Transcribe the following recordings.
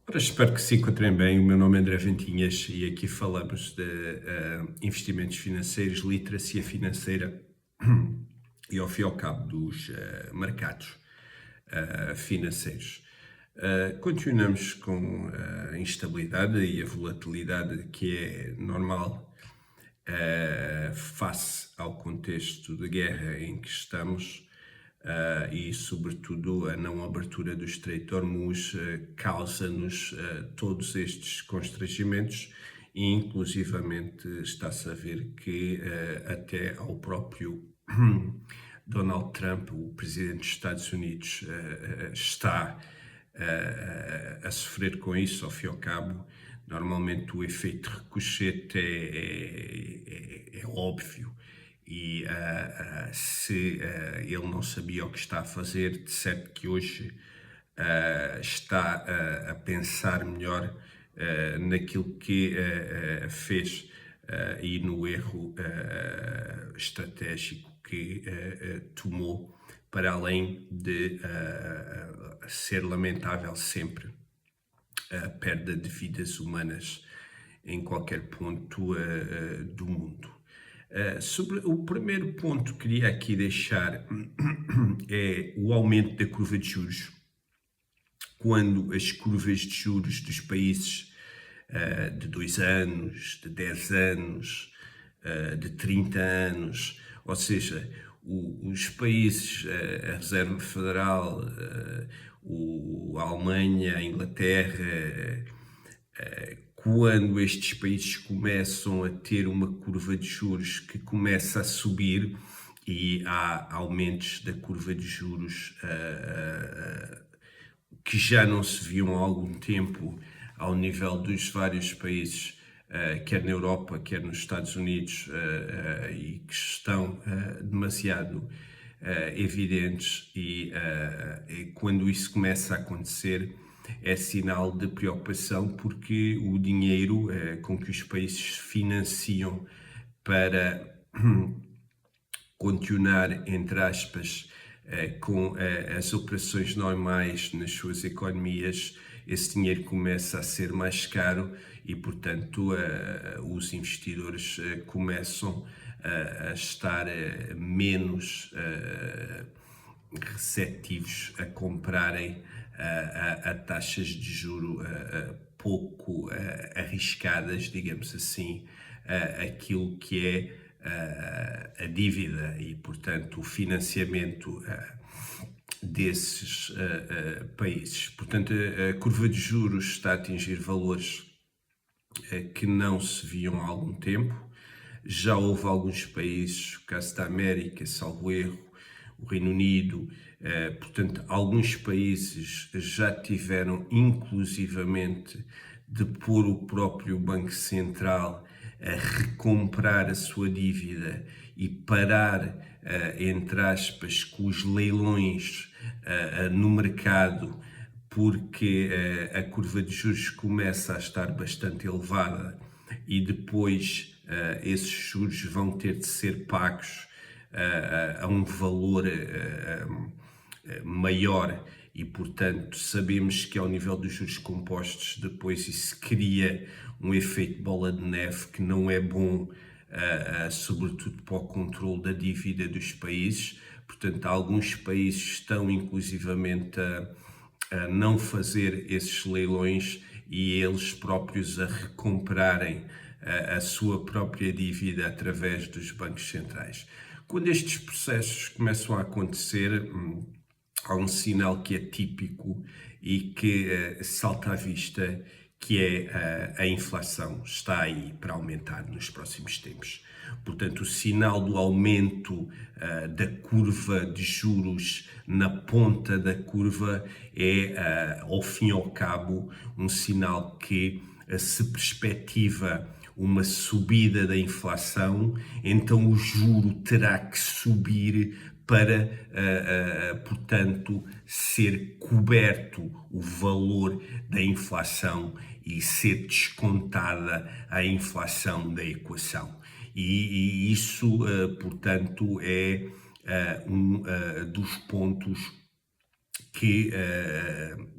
Ora, espero que se encontrem bem. O meu nome é André Ventinhas e aqui falamos de investimentos financeiros, literacia financeira e, ao fim e ao cabo, dos mercados financeiros. Continuamos com a instabilidade e a volatilidade que é normal face ao contexto de guerra em que estamos. E, sobretudo, a não abertura do Estreito de Hormuz causa-nos todos estes constrangimentos e, inclusivamente, está-se a ver que até ao próprio Donald Trump, o presidente dos Estados Unidos, está a sofrer com isso. Ao fim e ao cabo, normalmente o efeito ricochete é óbvio. E se ele não sabia o que está a fazer, de certo que hoje está a pensar melhor naquilo que fez e no erro estratégico que tomou, para além de ser lamentável sempre a perda de vidas humanas em qualquer ponto do mundo. Sobre o primeiro ponto que queria aqui deixar é o aumento da curva de juros. Quando as curvas de juros dos países de 2 anos, de 10 anos, de 30 anos, ou seja, os países, a Reserva Federal, a Alemanha, a Inglaterra, quando estes países começam a ter uma curva de juros que começa a subir e há aumentos da curva de juros que já não se viam há algum tempo ao nível dos vários países, quer na Europa, quer nos Estados Unidos, e que estão demasiado evidentes, e quando isso começa a acontecer é sinal de preocupação, porque o dinheiro com que os países se financiam para continuar, entre aspas, com as operações normais nas suas economias, esse dinheiro começa a ser mais caro e, portanto, os investidores começam a estar menos receptivos a comprarem a taxas de juro pouco arriscadas, digamos assim, aquilo que é a dívida e, portanto, o financiamento desses países. Portanto, a curva de juros está a atingir valores que não se viam há algum tempo. Já houve alguns países, o caso da América, salvo erro, o Reino Unido, portanto, alguns países já tiveram inclusivamente de pôr o próprio Banco Central a recomprar a sua dívida e parar, entre aspas, com os leilões no mercado, porque a curva de juros começa a estar bastante elevada e depois esses juros vão ter de ser pagos a um valor maior e, portanto, sabemos que ao nível dos juros compostos depois isso cria um efeito bola de neve que não é bom, sobretudo para o controle da dívida dos países. Portanto, alguns países estão inclusivamente a não fazer esses leilões e eles próprios a recomprarem a sua própria dívida através dos bancos centrais. Quando estes processos começam a acontecer, há um sinal que é típico e que salta à vista, que é a inflação está aí para aumentar nos próximos tempos. Portanto, o sinal do aumento da curva de juros na ponta da curva é, ao fim e ao cabo, um sinal que se perspectiva uma subida da inflação, então o juro terá que subir para, portanto, ser coberto o valor da inflação e ser descontada a inflação da equação. E isso, portanto, é um dos pontos que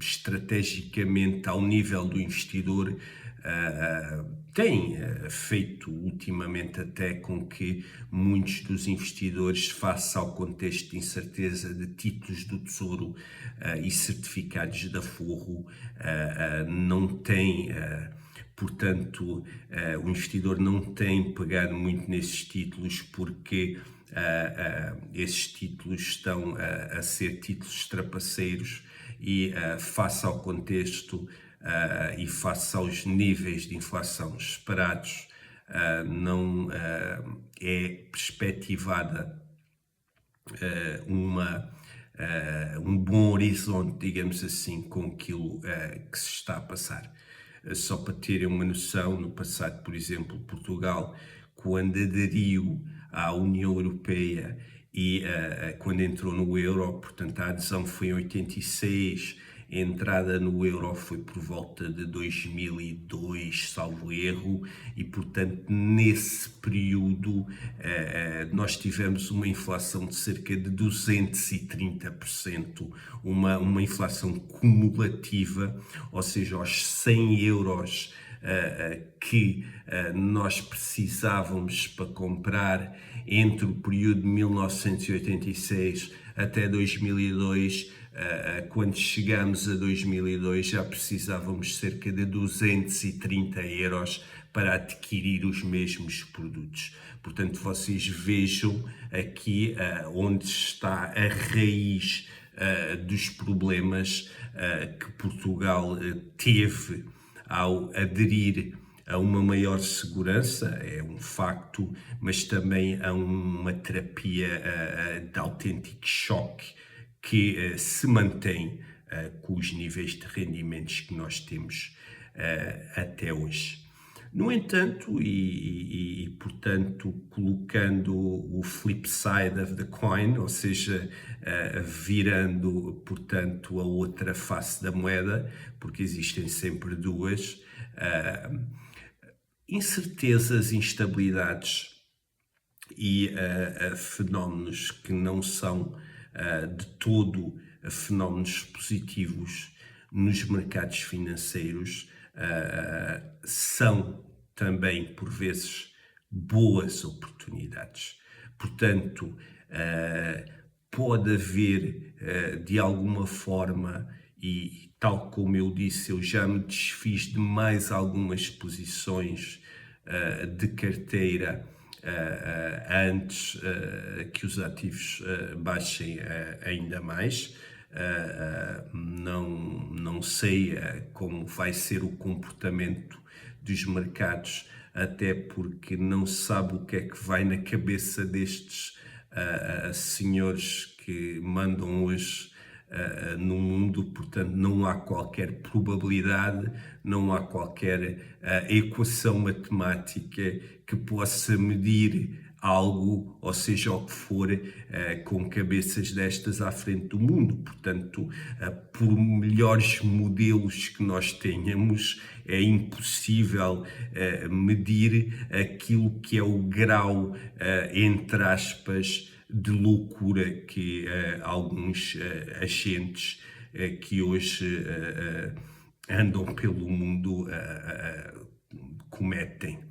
estrategicamente, ao nível do investidor, tem feito ultimamente até com que muitos dos investidores, face ao contexto de incerteza de títulos do Tesouro e certificados de aforro, não têm, portanto, o investidor não tem pegado muito nesses títulos porque esses títulos estão a ser títulos trapaceiros e face ao contexto e face aos níveis de inflação esperados, não é perspectivada um bom horizonte, digamos assim, com aquilo que se está a passar. Só para terem uma noção, no passado, por exemplo, Portugal, quando aderiu à União Europeia e quando entrou no euro, portanto a adesão foi em 86, a entrada no euro foi por volta de 2002, salvo erro, e portanto nesse período nós tivemos uma inflação de cerca de 230%, uma inflação cumulativa, ou seja, aos 100 euros que nós precisávamos para comprar entre o período de 1986 até 2002, quando chegamos a 2002 já precisávamos cerca de 230 euros para adquirir os mesmos produtos. Portanto, vocês vejam aqui onde está a raiz dos problemas que Portugal teve ao aderir a uma maior segurança, é um facto, mas também a uma terapia de autêntico choque que se mantém com os níveis de rendimentos que nós temos até hoje. No entanto, e portanto, colocando o flip side of the coin, ou seja, virando, portanto, a outra face da moeda, porque existem sempre duas, incertezas, instabilidades e fenómenos que não são de todo fenómenos positivos nos mercados financeiros são também, por vezes, boas oportunidades. Portanto, pode haver, de alguma forma, e tal como eu disse, eu já me desfiz de mais algumas posições de carteira antes que os ativos baixem ainda mais. Não sei como vai ser o comportamento dos mercados, até porque não se sabe o que é que vai na cabeça destes senhores que mandam hoje no mundo. Portanto, não há qualquer probabilidade, não há qualquer equação matemática que possa medir algo, ou seja, o que for, com cabeças destas à frente do mundo. Portanto, por melhores modelos que nós tenhamos, é impossível medir aquilo que é o grau, entre aspas, de loucura que alguns agentes que hoje andam pelo mundo cometem.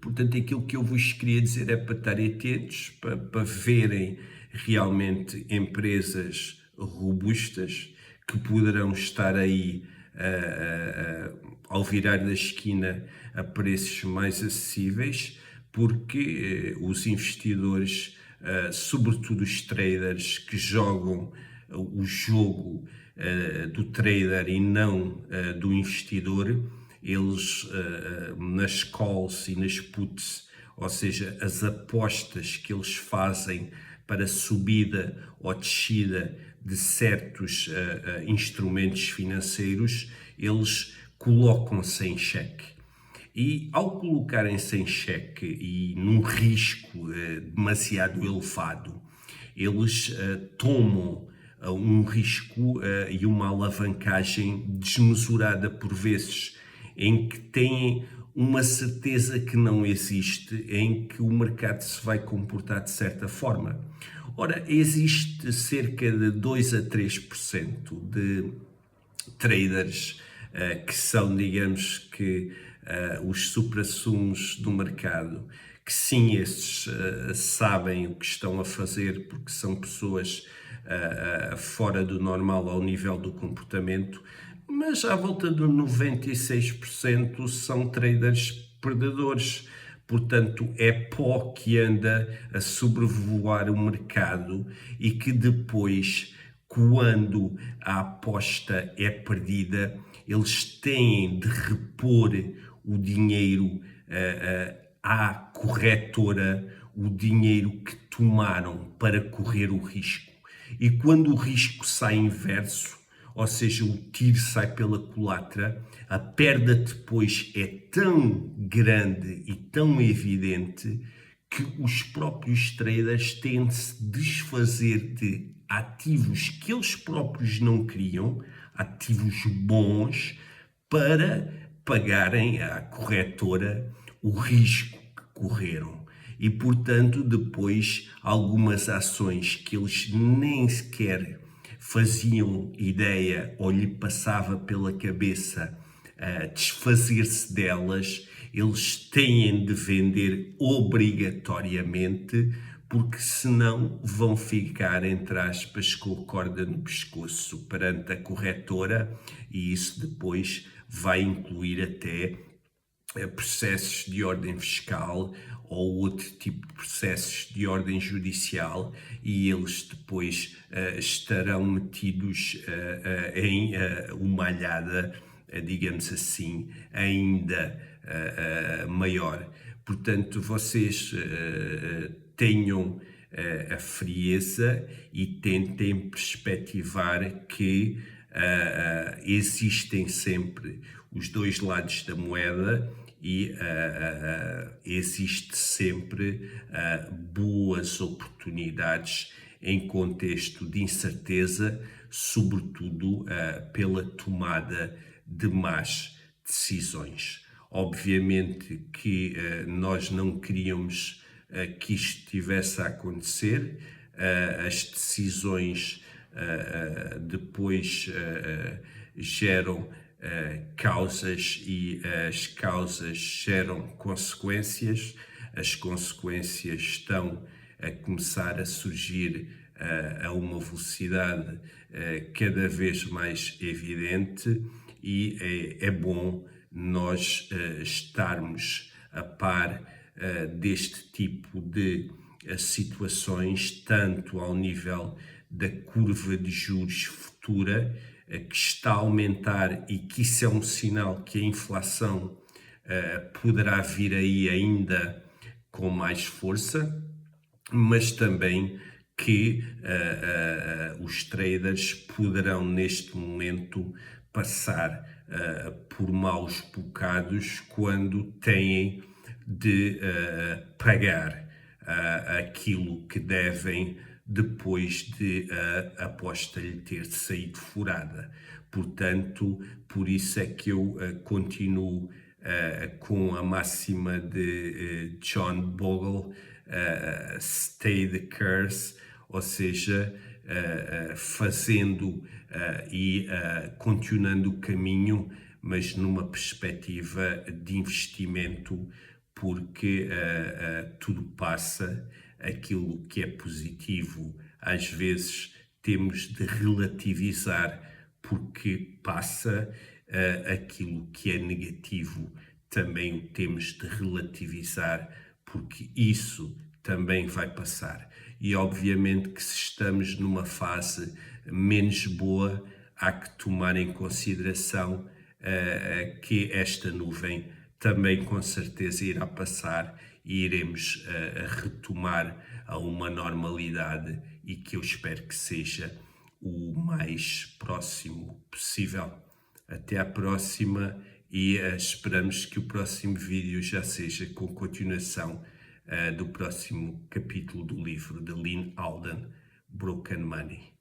Portanto, aquilo que eu vos queria dizer é para estarem atentos, para verem realmente empresas robustas que poderão estar aí ao virar da esquina a preços mais acessíveis, porque os investidores, sobretudo os traders que jogam o jogo do trader e não do investidor, eles nas calls e nas puts, ou seja, as apostas que eles fazem para subida ou descida de certos instrumentos financeiros, eles colocam-se em xeque. E ao colocarem-se em xeque e num risco demasiado elevado, eles tomam um risco e uma alavancagem desmesurada por vezes, em que têm uma certeza que não existe, em que o mercado se vai comportar de certa forma. Ora, existe cerca de 2 a 3% de traders que são, digamos que, os suprassumos do mercado, que sim, esses sabem o que estão a fazer porque são pessoas fora do normal ao nível do comportamento, mas à volta de 96% são traders perdedores. Portanto, é pó que anda a sobrevoar o mercado e que depois, quando a aposta é perdida, eles têm de repor o dinheiro à corretora, o dinheiro que tomaram para correr o risco. E quando o risco sai inverso, ou seja, o tiro sai pela culatra, a perda depois é tão grande e tão evidente que os próprios traders têm de se desfazer de ativos que eles próprios não queriam, ativos bons, para pagarem à corretora o risco que correram. E, portanto, depois algumas ações que eles nem sequer faziam ideia ou lhe passava pela cabeça desfazer-se delas, eles têm de vender obrigatoriamente, porque senão vão ficar, entre aspas, com a corda no pescoço perante a corretora, e isso depois vai incluir até processos de ordem fiscal ou outro tipo de processos de ordem judicial, e eles depois estarão metidos em uma alhada, digamos assim, ainda maior. Portanto, vocês tenham a frieza e tentem perspectivar que existem sempre os dois lados da moeda e existe sempre boas oportunidades em contexto de incerteza, sobretudo pela tomada de más decisões. Obviamente que nós não queríamos que isto estivesse a acontecer, as decisões depois geram causas e as causas geram consequências, as consequências estão a começar a surgir a uma velocidade cada vez mais evidente, e é bom nós estarmos a par deste tipo de situações, tanto ao nível da curva de juros futura, que está a aumentar, e que isso é um sinal que a inflação poderá vir aí ainda com mais força, mas também que os traders poderão neste momento passar por maus bocados quando têm de pagar aquilo que devem depois de a aposta lhe ter saído furada. Portanto, por isso é que eu continuo com a máxima de John Bogle, stay the course, ou seja, fazendo e continuando o caminho, mas numa perspectiva de investimento, porque tudo passa, aquilo que é positivo às vezes temos de relativizar porque passa, aquilo que é negativo também temos de relativizar porque isso também vai passar. E obviamente que se estamos numa fase menos boa, há que tomar em consideração que esta nuvem também com certeza irá passar e iremos retomar a uma normalidade, e que eu espero que seja o mais próximo possível. Até à próxima, e esperamos que o próximo vídeo já seja com continuação do próximo capítulo do livro de Lyn Alden, Broken Money.